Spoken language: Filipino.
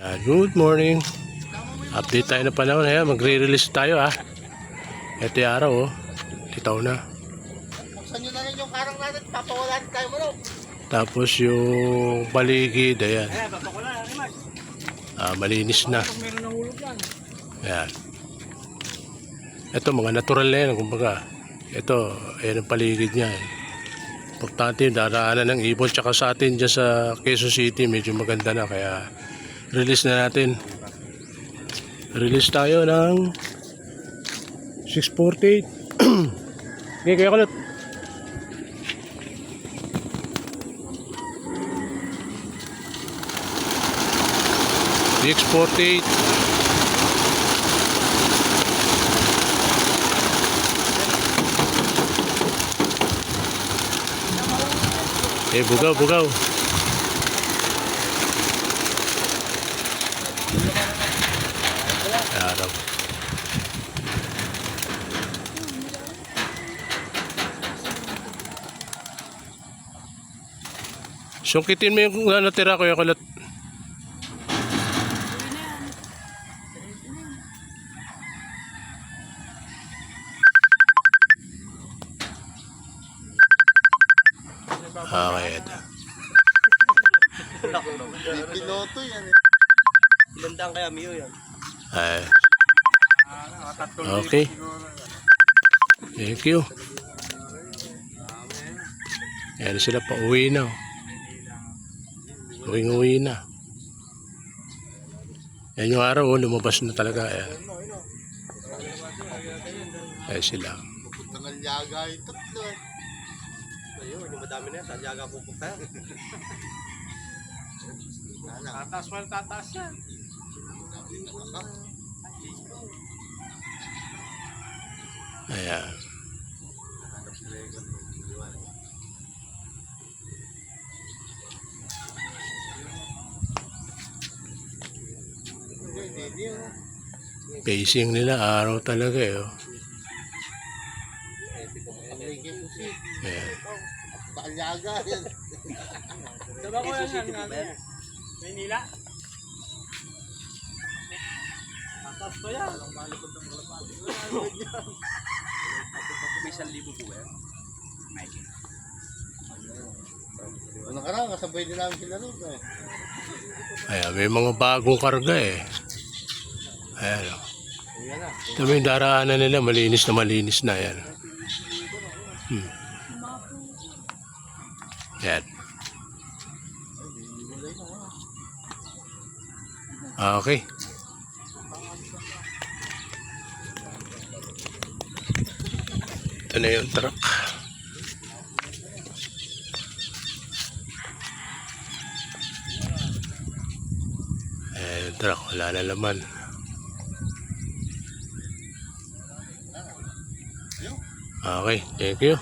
Good morning. Update tayo ng panahon. Ayan, magre-release tayo ha. Ito yung araw oh. Litaw na. Buksan nyo na rin yung karang natin. Papawalan tayo mo. Tapos yung paligid. Ayan. Malinis na. Ayan. Ito mga natural na yan. Kumbaga. Ito. Ayan ang paligid niya. Importante yung daraanan ng ibon. Tsaka sa atin dyan sa Quezon City. Medyo maganda na. Kaya release na natin. Release tayo ng 648. Okay, kaya kulit. X48. Bugaw, bugaw. Araw. Sungkitin mo yung natira ko yung kulat. Okay. Piloto yan. Ilandang kaya Mio yan. Ay. Okay. Thank you. Ayan sila pa uwi na. Uwi na. Yan yung araw oh, lumabas na talaga. Ayan. Ayan sila. Pupunta ng liyaga ito. Ayun, yung madami na yan. Saan yaga pupunta yan? Tatas wala tatas yan. Ayan. Pacing nila araw talaga eh. Oh. Ayan. Liyaga yan. Diba ko yan yan? Maynila? Tatas ko yan. May 1,000 po yan. Ano ka na? Kasabay din namin sila rin. Ayan, may mga bagong karga eh. Ayan. Oh. Ayan na. Ito yung daraanan nila, malinis na. Ayan. Ayan. Okay. Ito na yung truck. Ayan yung truck, wala na laman. Okay, thank you.